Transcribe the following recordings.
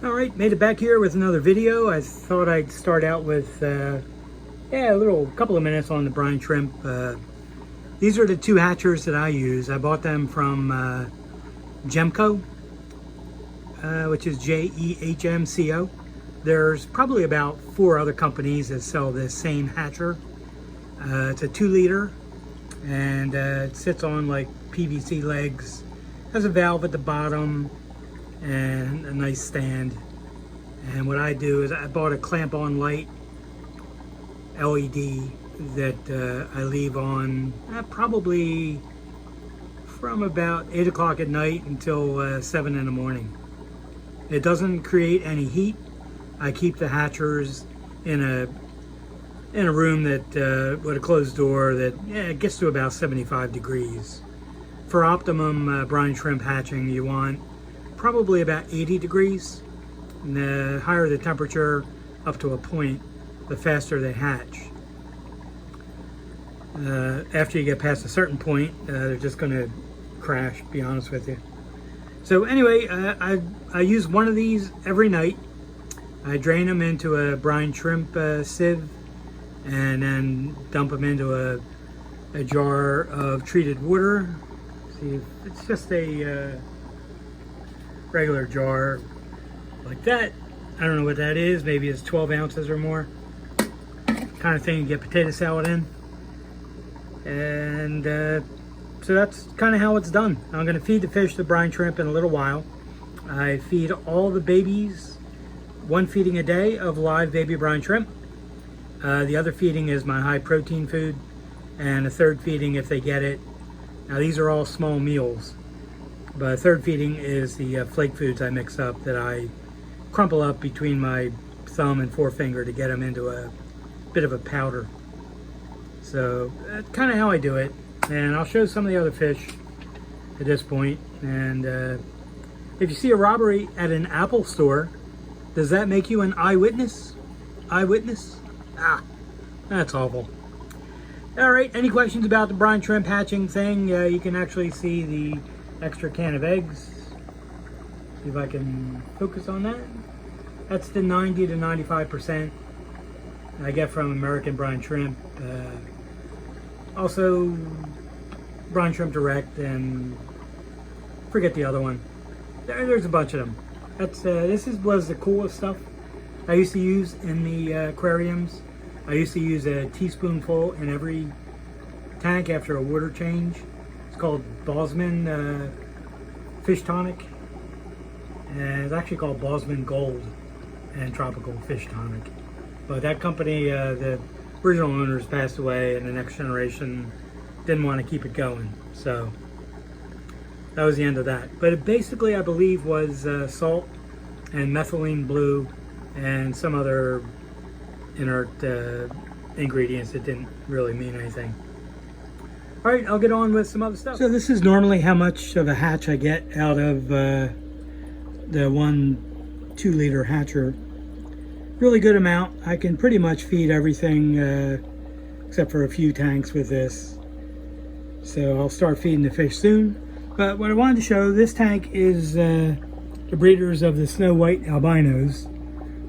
Alright, made it back here with another video. I thought I'd start out with a couple of minutes on the brine shrimp. These are the two hatchers that I use. I bought them from Jemco, which is Jehmco. There's probably about 4 other companies that sell this same hatcher. It's a 2-liter and it sits on like PVC legs. Has a valve at the bottom and a nice stand. And what I do is I bought a clamp-on light LED that I leave on probably from about 8 o'clock at night until 7 in the morning. It doesn't create any heat. I keep the hatchers in a room that with a closed door that it gets to about 75 degrees. For optimum brine shrimp hatching, you want probably about 80 degrees. And the higher the temperature up to a point, the faster they hatch. After you get past a certain point, they're just going to crash, to be honest with you. So anyway, I use one of these every night. I drain them into a brine shrimp sieve and then dump them into a jar of treated water. See, it's just a regular jar like that. I don't know what that is. Maybe it's 12 ounces or more. Kind of thing you get potato salad in. And so that's kind of how it's done. I'm going to feed the fish the brine shrimp in a little while. I feed all the babies 1 feeding a day of live baby brine shrimp. The other feeding is my high protein food, and a third feeding if they get it. Now these are all small meals, but a third feeding is the flake foods I mix up that I crumple up between my thumb and forefinger to get them into a bit of a powder. So that's kind of how I do it, and I'll show some of the other fish at this point. And if you see a robbery at an Apple store, does that make you an eyewitness? Eyewitness? Ah, that's awful. All right, any questions about the brine shrimp hatching thing? You can actually see the extra can of eggs. See if I can focus on that. That's the 90 to 95% I get from American brine shrimp. Also, brine shrimp direct, and forget the other one. There's a bunch of them. That's was the coolest stuff I used to use in the aquariums. I used to use a teaspoonful in every tank after a water change. It's called Bosman Fish Tonic. And it's actually called Bosman Gold and Tropical Fish Tonic. But that company, the original owners passed away, and the next generation didn't want to keep it going. So that was the end of that. But it basically, I believe, was salt and methylene blue and some other inert ingredients that didn't really mean anything. All right, I'll get on with some other stuff. So this is normally how much of a hatch I get out of the 1 2-liter hatcher. Really good amount. I can pretty much feed everything except for a few tanks with this. So I'll start feeding the fish soon. But what I wanted to show, this tank is the breeders of the snow white albinos.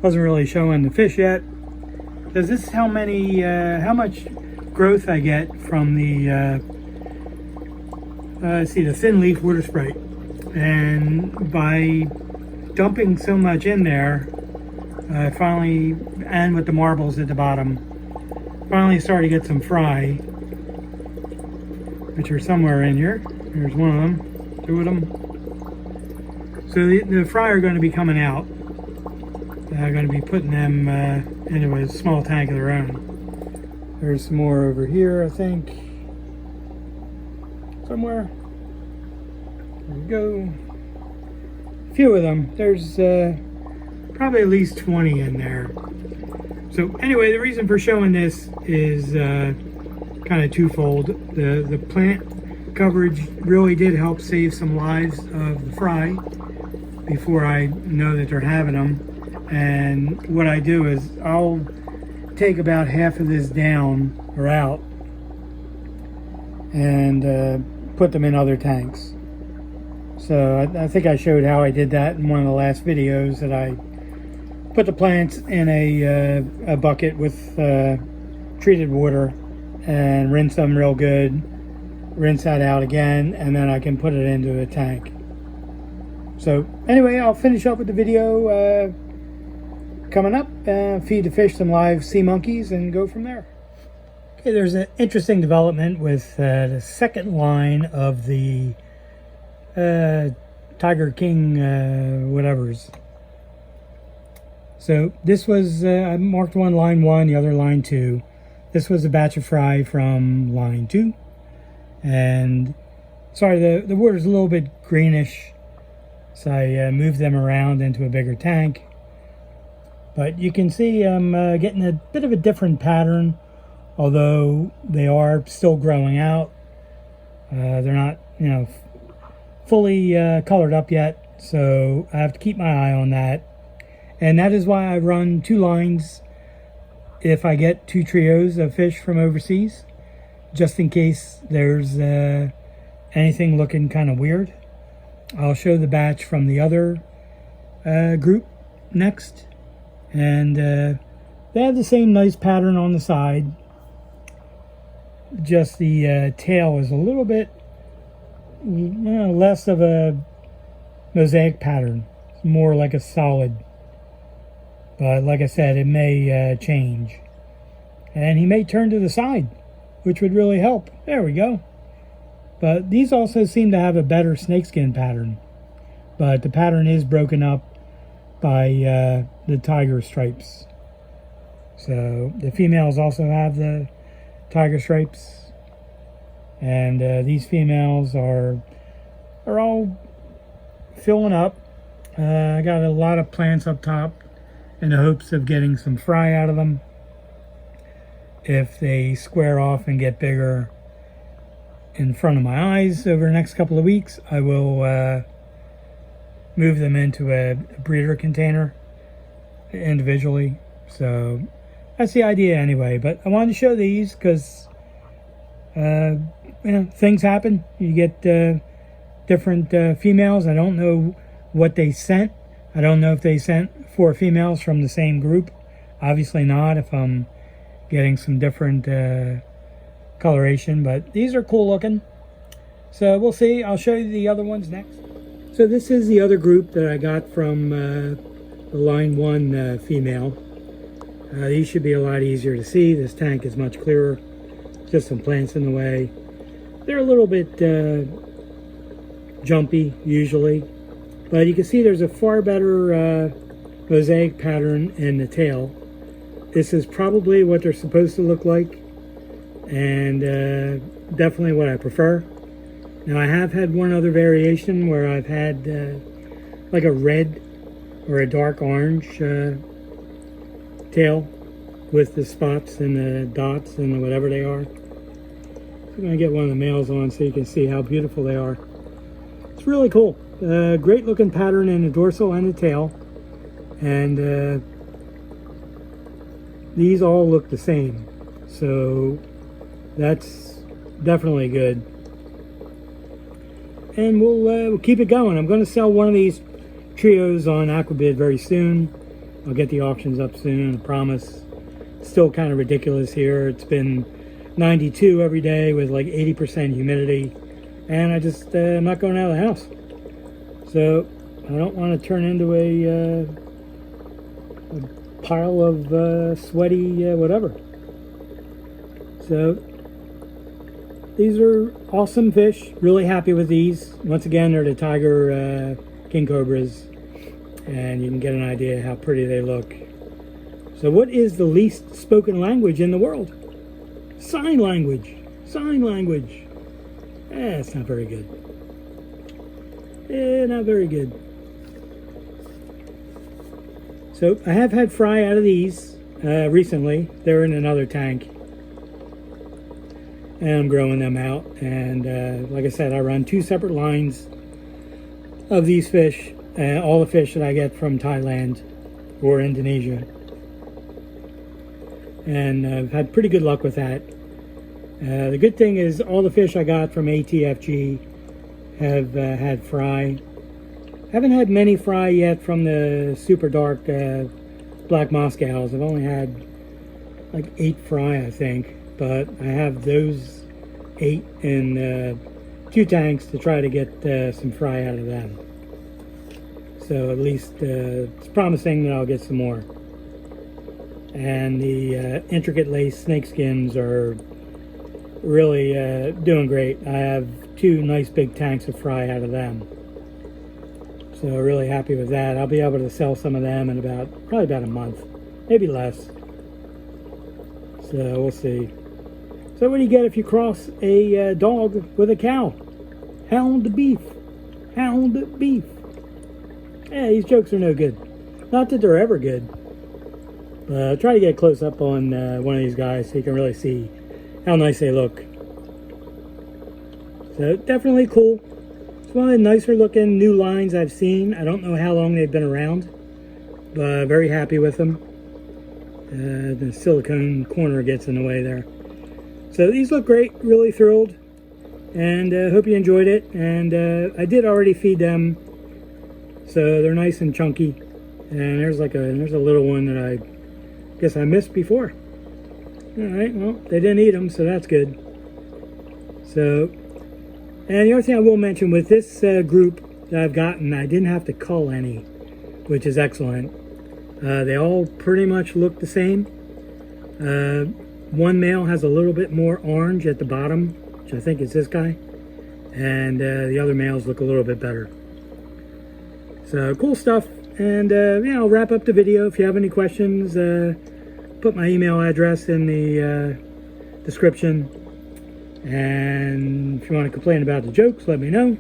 Wasn't really showing the fish yet, because this is how much growth I get from the the thin leaf water sprite. And by dumping so much in there, finally, and with the marbles at the bottom, finally started to get some fry, which are somewhere in here. There's one of them, 2 of them. So the fry are going to be coming out. I'm going to be putting them into a small tank of their own. There's some more over here, I think. Somewhere. There we go. A few of them. There's probably at least 20 in there. So anyway, the reason for showing this is kind of twofold. The plant coverage really did help save some lives of the fry before I know that they're having them. And what I do is I'll take about half of this down or out and put them in other tanks. So I think I showed how I did that in one of the last videos, that I put the plants in a bucket with treated water and rinse them real good, rinse that out again, and then I can put it into a tank. So anyway, I'll finish up with the video coming up, feed the fish some live sea monkeys and go from there. Okay, there's an interesting development with the second line of the Tiger King whatevers. So this was, I marked one line 1, the other line 2. This was a batch of fry from line 2. And sorry, the water's a little bit greenish, so I moved them around into a bigger tank. But you can see I'm getting a bit of a different pattern, although they are still growing out. They're not, you know, fully colored up yet, so I have to keep my eye on that. And that is why I run 2 lines if I get 2 trios of fish from overseas, just in case there's anything looking kind of weird. I'll show the batch from the other group next. And they have the same nice pattern on the side, just the tail is a little bit less of a mosaic pattern. It's more like a solid. But like I said, it may change. And he may turn to the side, which would really help. There we go. But these also seem to have a better snakeskin pattern. But the pattern is broken up by the tiger stripes. So the females also have the tiger stripes. And these females are all filling up. I got a lot of plants up top in the hopes of getting some fry out of them. If they square off and get bigger in front of my eyes over the next couple of weeks, I will move them into a breeder container individually. So that's the idea anyway. But I wanted to show these because you know, things happen. You get different females. I don't know what they sent. I don't know if they sent 4 females from the same group. Obviously not, if I'm getting some different coloration, but these are cool looking. So we'll see. I'll show you the other ones next. So this is the other group that I got from the line 1 female. These should be a lot easier to see. This tank is much clearer. Just some plants in the way. They're a little bit jumpy usually, but you can see there's a far better mosaic pattern in the tail. This is probably what they're supposed to look like, and definitely what I prefer. Now I have had one other variation where I've had like a red or a dark orange tail with the spots and the dots and whatever they are. I'm going to get one of the males on so you can see how beautiful they are. It's really cool. Great looking pattern in the dorsal and the tail. And these all look the same. So that's definitely good. And we'll keep it going. I'm going to sell one of these trios on Aquabid very soon. I'll get the auctions up soon, I promise. Still kind of ridiculous here. It's been 92 every day with like 80% humidity, and I just I'm not going out of the house, so I don't want to turn into a pile of sweaty whatever. So these are awesome fish. Really happy with these. Once again, they're the Tiger King Cobras, and you can get an idea how pretty they look. So what is the least spoken language in the world? Sign language. Sign language. It's not very good. Not very good. So I have had fry out of these recently. They're in another tank. And I'm growing them out. And like I said, I run 2 separate lines of these fish. All the fish that I get from Thailand or Indonesia. And I've had pretty good luck with that. The good thing is all the fish I got from ATFG have had fry. Haven't had many fry yet from the super dark black Moscows. I've only had like 8 fry, I think, but I have those 8 in 2 tanks to try to get some fry out of them. So at least it's promising that I'll get some more. And the intricate lace snake skins are really doing great. I have 2 nice big tanks of fry out of them. So really happy with that. I'll be able to sell some of them in probably about a month, maybe less. So we'll see. So what do you get if you cross a dog with a cow? Hound beef. Hound beef. Yeah, these jokes are no good. Not that they're ever good. But try to get close up on one of these guys so you can really see how nice they look. So definitely cool. It's one of the nicer looking new lines I've seen. I don't know how long they've been around, but very happy with them. The silicone corner gets in the way there. So these look great, really thrilled, and hope you enjoyed it. And I did already feed them, so they're nice and chunky. And there's a little one that I guess I missed before. All right, well, they didn't eat them, so that's good. So, and the other thing I will mention with this group that I've gotten, I didn't have to cull any, which is excellent. They all pretty much look the same. One male has a little bit more orange at the bottom, which I think is this guy, and the other males look a little bit better. So cool stuff. And yeah, I'll wrap up the video. If you have any questions, put my email address in the description. And if you want to complain about the jokes, let me know.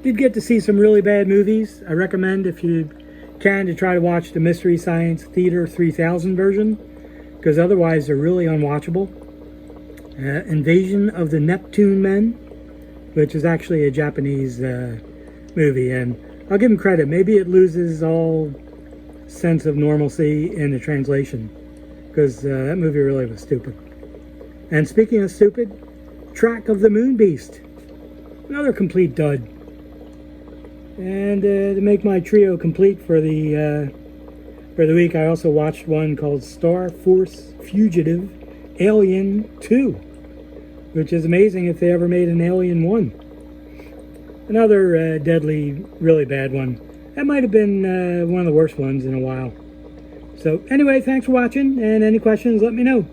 Did get to see some really bad movies. I recommend, if you can, to try to watch the Mystery Science Theater 3000 version, because otherwise they're really unwatchable. Invasion of the Neptune Men, which is actually a Japanese movie, and I'll give them credit. Maybe it loses all sense of normalcy in the translation, because that movie really was stupid. And speaking of stupid, Track of the Moon Beast, another complete dud. And to make my trio complete for the week, I also watched one called Star Force Fugitive Alien 2, which is amazing if they ever made an Alien 1. Another deadly, really bad one. That might have been one of the worst ones in a while. So anyway, thanks for watching, and any questions, let me know.